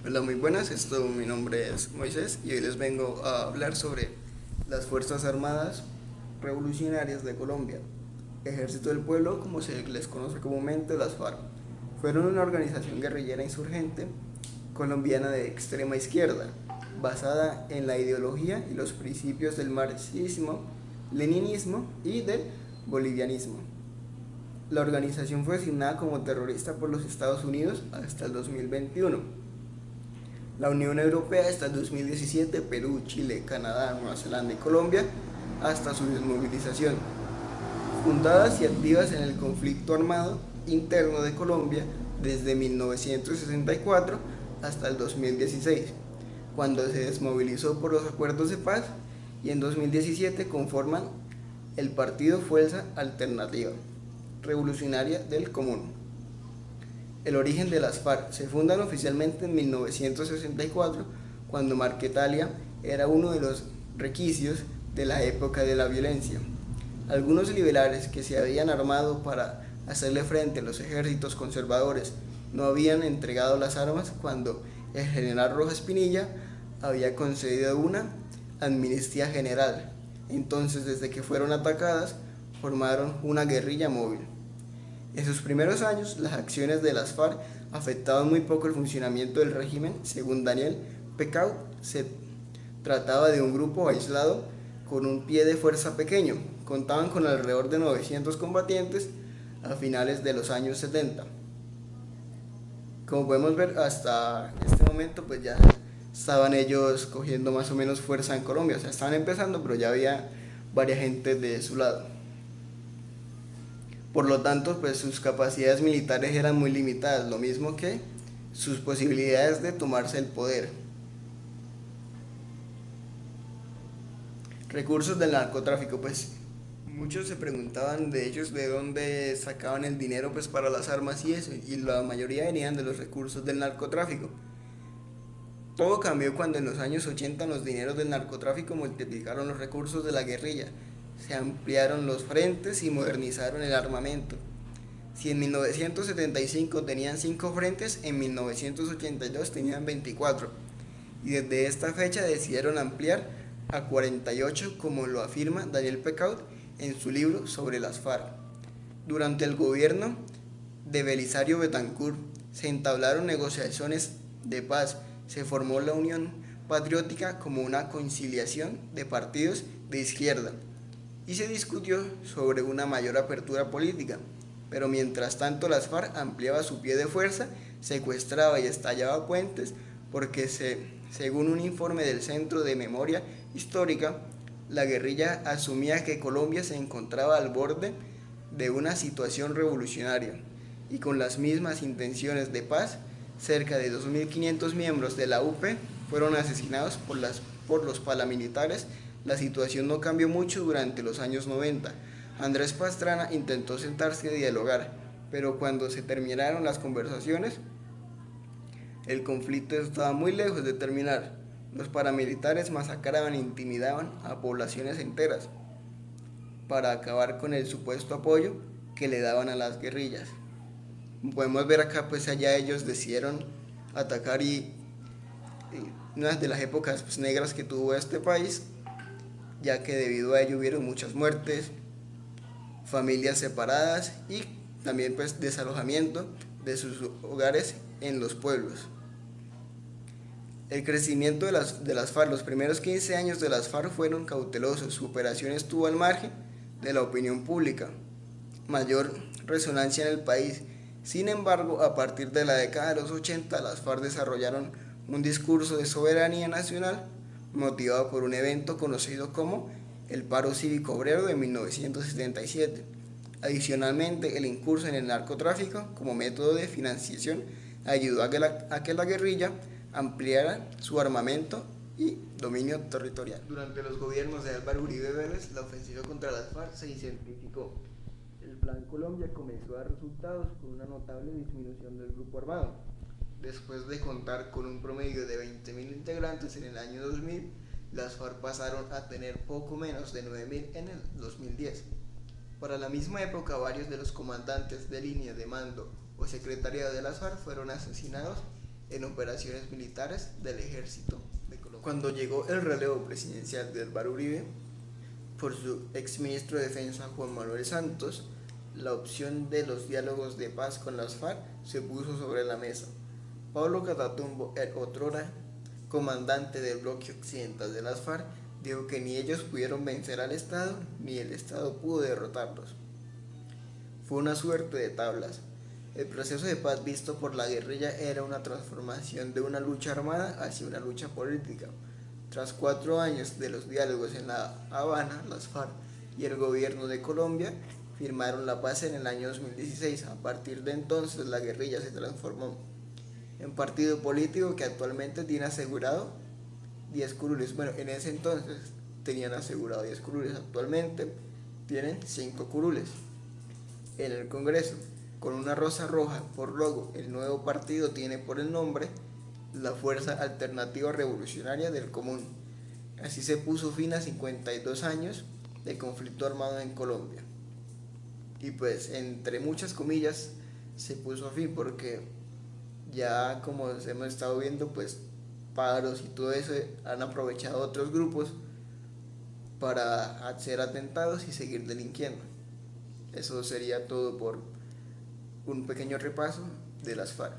Hola, muy buenas. Mi nombre es Moisés y hoy les vengo a hablar sobre las Fuerzas Armadas Revolucionarias de Colombia, Ejército del Pueblo, como se les conoce comúnmente, las FARC. Fueron una organización guerrillera insurgente colombiana de extrema izquierda, basada en la ideología y los principios del marxismo, leninismo y del bolivianismo. La organización fue asignada como terrorista por los Estados Unidos hasta el 2021. La Unión Europea hasta el 2017, Perú, Chile, Canadá, Nueva Zelanda y Colombia hasta su desmovilización. Fundadas y activas en el conflicto armado interno de Colombia desde 1964 hasta el 2016, cuando se desmovilizó por los acuerdos de paz, y en 2017 conforman el Partido Fuerza Alternativa Revolucionaria del Común. El origen de las FARC se fundan oficialmente en 1964, cuando Marquetalia era uno de los requisitos de la época de la violencia. Algunos liberales que se habían armado para hacerle frente a los ejércitos conservadores no habían entregado las armas cuando el general Rojas Pinilla había concedido una amnistía general. Entonces, desde que fueron atacadas, formaron una guerrilla móvil. En sus primeros años, las acciones de las FARC afectaban muy poco el funcionamiento del régimen. Según Daniel Pecau, se trataba de un grupo aislado con un pie de fuerza pequeño. Contaban con alrededor de 900 combatientes a finales de los años 70. Como podemos ver, hasta este momento pues ya estaban ellos cogiendo más o menos fuerza en Colombia. O sea, estaban empezando, pero ya había varias gente de su lado. Por lo tanto, pues sus capacidades militares eran muy limitadas, lo mismo que sus posibilidades de tomarse el poder. Recursos del narcotráfico, pues muchos se preguntaban de ellos de dónde sacaban el dinero pues para las armas y eso, y la mayoría venían de los recursos del narcotráfico. Todo cambió cuando en los años 80 los dineros del narcotráfico multiplicaron los recursos de la guerrilla, se ampliaron los frentes y modernizaron el armamento. Si en 1975 tenían 5 frentes, en 1982 tenían 24, y desde esta fecha decidieron ampliar a 48, como lo afirma Daniel Pecaut en su libro sobre las FARC. Durante el gobierno de Belisario Betancourt se entablaron negociaciones de paz, se formó la Unión Patriótica como una conciliación de partidos de izquierda y se discutió sobre una mayor apertura política. Pero mientras tanto las FARC ampliaba su pie de fuerza, secuestraba y estallaba puentes porque según un informe del Centro de Memoria Histórica, la guerrilla asumía que Colombia se encontraba al borde de una situación revolucionaria y con las mismas intenciones de paz, cerca de 2.500 miembros de la UP fueron asesinados por los paramilitares. La situación no cambió mucho durante los años 90. Andrés Pastrana intentó sentarse a dialogar, pero cuando se terminaron las conversaciones, el conflicto estaba muy lejos de terminar. Los paramilitares masacraban e intimidaban a poblaciones enteras para acabar con el supuesto apoyo que le daban a las guerrillas. Podemos ver acá, pues allá ellos decidieron atacar y una de las épocas pues, negras que tuvo este país, ya que debido a ello hubieron muchas muertes, familias separadas y también pues desalojamiento de sus hogares en los pueblos. El crecimiento de las FARC, los primeros 15 años de las FARC fueron cautelosos, su operación estuvo al margen de la opinión pública, mayor resonancia en el país. Sin embargo, a partir de la década de los 80, las FARC desarrollaron un discurso de soberanía nacional motivado por un evento conocido como el Paro Cívico Obrero de 1977. Adicionalmente, el incurso en el narcotráfico como método de financiación ayudó a que la guerrilla ampliara su armamento y dominio territorial. Durante los gobiernos de Álvaro Uribe Vélez, la ofensiva contra las FARC se intensificó. El Plan Colombia comenzó a dar resultados con una notable disminución del grupo armado. Después de contar con un promedio de 20.000 integrantes en el año 2000, las FARC pasaron a tener poco menos de 9.000 en el 2010. Para la misma época, varios de los comandantes de línea de mando o secretariado de las FARC fueron asesinados en operaciones militares del ejército de Colombia. Cuando llegó el relevo presidencial de Álvaro Uribe, por su exministro de Defensa Juan Manuel Santos, la opción de los diálogos de paz con las FARC se puso sobre la mesa. Pablo Catatumbo, el otrora comandante del bloque occidental de las FARC, dijo que ni ellos pudieron vencer al Estado, ni el Estado pudo derrotarlos. Fue una suerte de tablas. El proceso de paz visto por la guerrilla era una transformación de una lucha armada hacia una lucha política. Tras 4 años de los diálogos en La Habana, las FARC y el gobierno de Colombia firmaron la paz en el año 2016. A partir de entonces, la guerrilla se transformó en partido político que actualmente tiene asegurado 10 curules. Bueno, en ese entonces tenían asegurado 10 curules, actualmente tienen 5 curules. En el Congreso, con una rosa roja por logo, el nuevo partido tiene por el nombre la Fuerza Alternativa Revolucionaria del Común. Así se puso fin a 52 años de conflicto armado en Colombia. Y pues, entre muchas comillas, se puso fin porque ya, como hemos estado viendo, pues paros y todo eso han aprovechado otros grupos para hacer atentados y seguir delinquiendo. Eso sería todo por un pequeño repaso de las FARC.